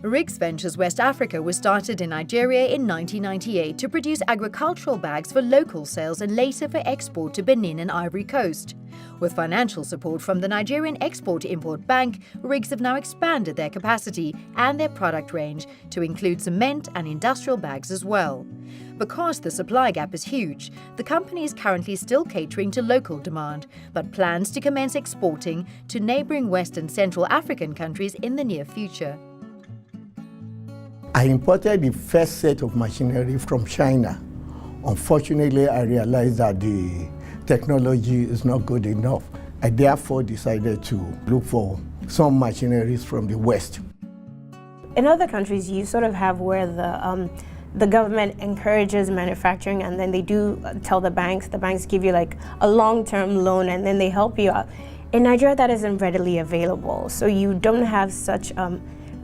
RIGS Ventures West Africa was started in Nigeria in 1998 to produce agricultural bags for local sales and later for export to Benin and Ivory Coast. With financial support from the Nigerian Export-Import Bank, RIGS have now expanded their capacity and their product range to include cement and industrial bags as well. Because the supply gap is huge, the company is currently still catering to local demand, but plans to commence exporting to neighboring West and Central African countries in the near future. I imported the first set of machinery from China. Unfortunately, I realized that the technology is not good enough. I therefore decided to look for some machineries from the West. In other countries, you sort of have where the government encourages manufacturing, and then they do tell the banks give you like a long-term loan and then they help you out. In Nigeria, that isn't readily available, so you don't have such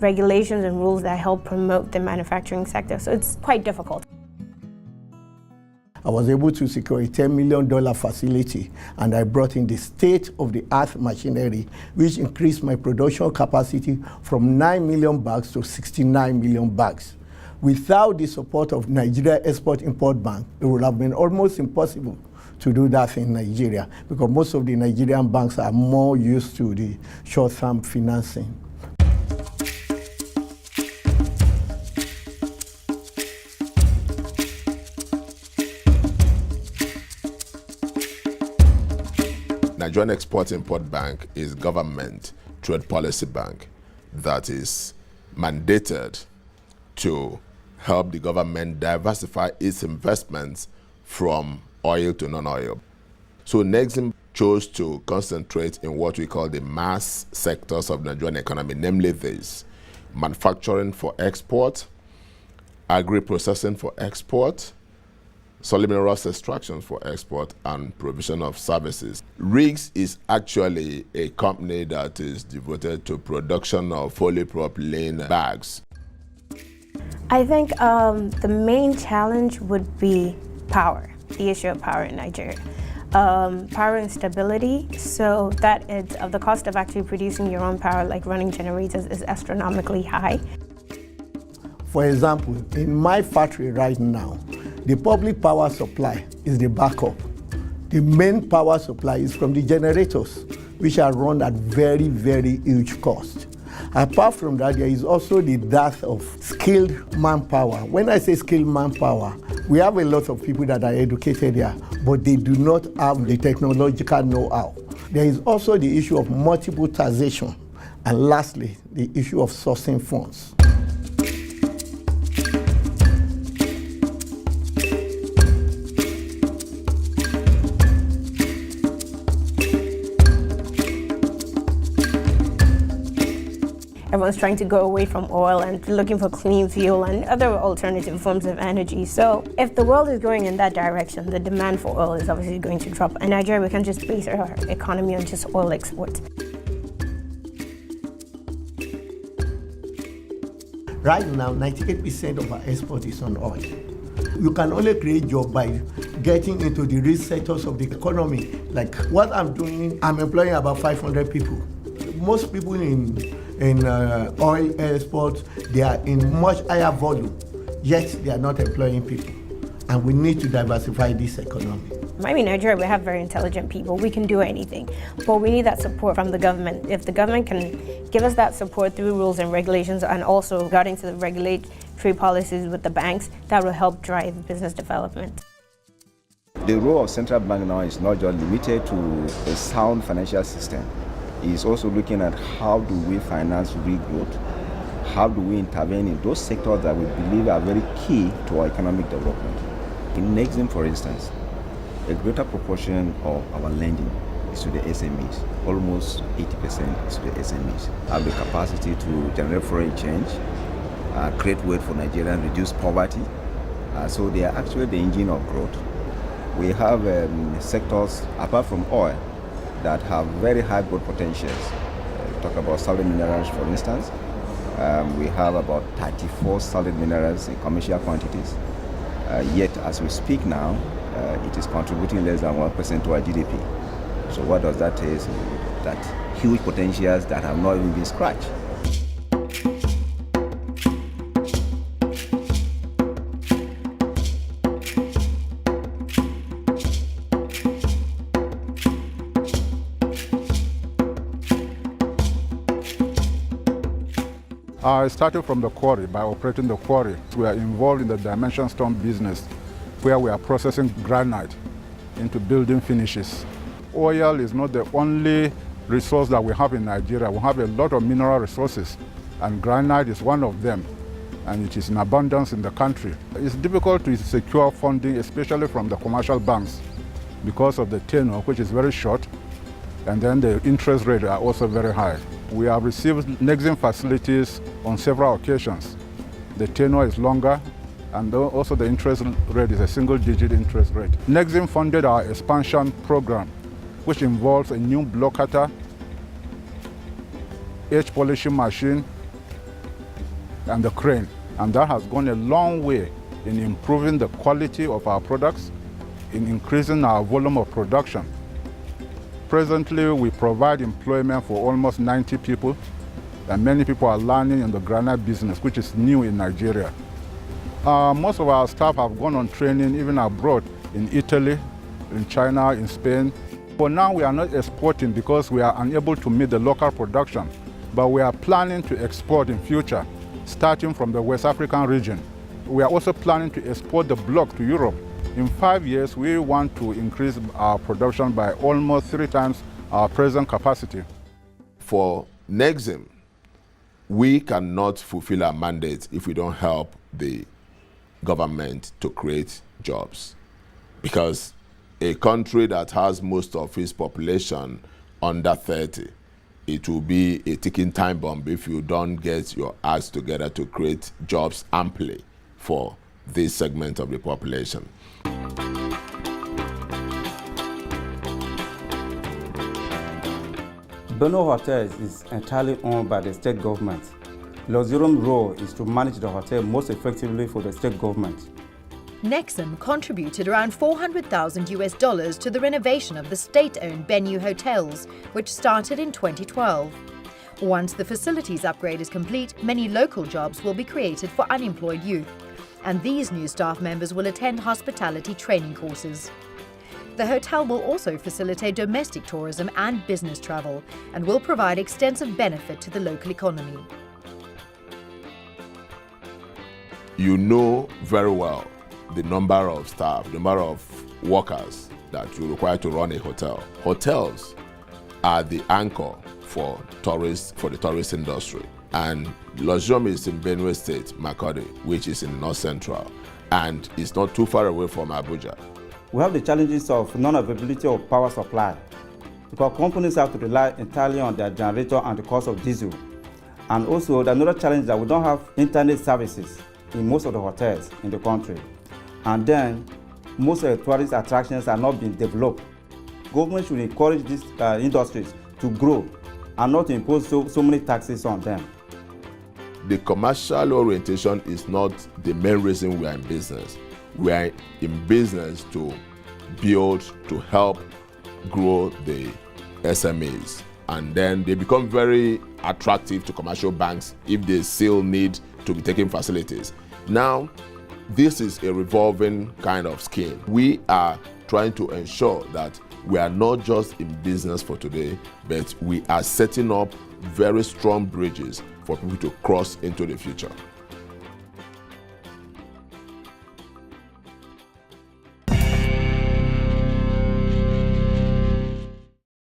regulations and rules that help promote the manufacturing sector, so it's quite difficult. I was able to secure a $10 million facility, and I brought in the state-of-the-art machinery, which increased my production capacity from 9 million bags to 69 million bags. Without the support of Nigeria Export-Import Bank, it would have been almost impossible to do that in Nigeria, because most of the Nigerian banks are more used to the short-term financing. Nigerian Export-Import Bank is government trade policy bank that is mandated to help the government diversify its investments from oil to non-oil. So Nexim chose to concentrate in what we call the mass sectors of the Nigerian economy, namely this: manufacturing for export, agri-processing for export, solid minerals extraction for export, and provision of services. RIGS is actually a company that is devoted to production of polypropylene bags. I think the main challenge would be power, the issue of power in Nigeria. Power instability, so that the cost of actually producing your own power, like running generators, is astronomically high. For example, in my factory right now, the public power supply is the backup. The main power supply is from the generators, which are run at very, very huge cost. Apart from that, there is also the dearth of skilled manpower. When I say skilled manpower, we have a lot of people that are educated here, but they do not have the technological know-how. There is also the issue of multiple taxation, and lastly, the issue of sourcing funds. Everyone's trying to go away from oil and looking for clean fuel and other alternative forms of energy. So if the world is going in that direction, the demand for oil is obviously going to drop. In Nigeria, we can't just base our economy on just oil exports. Right now, 98% of our export is on oil. You can only create jobs by getting into the risk sectors of the economy. Like what I'm doing, I'm employing about 500 people. Most people in oil exports, they are in much higher volume, yet they are not employing people. And we need to diversify this economy. I mean, Nigeria, we have very intelligent people. We can do anything, but we need that support from the government. If the government can give us that support through rules and regulations, and also regarding to the regulatory policies with the banks, that will help drive business development. The role of central bank now is not just limited to a sound financial system. It's also looking at how do we finance real growth, how do we intervene in those sectors that we believe are very key to our economic development. In Nexim, for instance, a greater proportion of our lending is to the SMEs. Almost 80% is to the SMEs. Have the capacity to generate foreign exchange, create wealth for Nigeria, and reduce poverty. So they are actually the engine of growth. We have sectors, apart from oil, that have very high growth potentials. Talk about solid minerals, for instance. We have about 34 solid minerals in commercial quantities. Yet, as we speak now, it is contributing less than 1% to our GDP. So what does that tell us? That huge potentials that have not even been scratched. I started from the quarry by operating the quarry. We are involved in the dimension stone business where we are processing granite into building finishes. Oil is not the only resource that we have in Nigeria. We have a lot of mineral resources and granite is one of them, and it is in abundance in the country. It's difficult to secure funding, especially from the commercial banks, because of the tenure, which is very short, and then the interest rates are also very high. We have received Nexim facilities on several occasions. The tenure is longer, and also the interest rate is a single-digit interest rate. Nexim funded our expansion program, which involves a new block cutter, edge polishing machine, and the crane. And that has gone a long way in improving the quality of our products, in increasing our volume of production. Presently, we provide employment for almost 90 people, and many people are learning in the granite business, which is new in Nigeria. Most of our staff have gone on training even abroad, in Italy, in China, in Spain. For now, we are not exporting because we are unable to meet the local production, but we are planning to export in future, starting from the West African region. We are also planning to export the block to Europe. In 5 years, we want to increase our production by almost 3 times our present capacity. For Nexim, we cannot fulfill our mandate if we don't help the government to create jobs. Because a country that has most of its population under 30, it will be a ticking time bomb if you don't get your acts together to create jobs amply for this segment of the population. Benno Hotels is entirely owned by the state government. Luxurium's role is to manage the hotel most effectively for the state government. Nexim contributed around $400,000 to the renovation of the state-owned Bennu hotels, which started in 2012. Once the facilities upgrade is complete, many local jobs will be created for unemployed youth, and these new staff members will attend hospitality training courses. The hotel will also facilitate domestic tourism and business travel, and will provide extensive benefit to the local economy. You know very well the number of staff, the number of workers that you require to run a hotel. Hotels are the anchor for tourists, for the tourist industry. And Luxurium is in Benue State, Makurdi, which is in North Central, and it's not too far away from Abuja. We have the challenges of non-availability of power supply, because companies have to rely entirely on their generator and the cost of diesel. And also, another challenge is that we don't have internet services in most of the hotels in the country. And then, most of the tourist attractions are not being developed. Government should encourage these industries to grow and not impose so many taxes on them. The commercial orientation is not the main reason we are in business. We are in business to build, to help grow the SMEs. And then they become very attractive to commercial banks if they still need to be taking facilities. Now, this is a revolving kind of scheme. We are trying to ensure that we are not just in business for today, but we are setting up very strong bridges for people to cross into the future.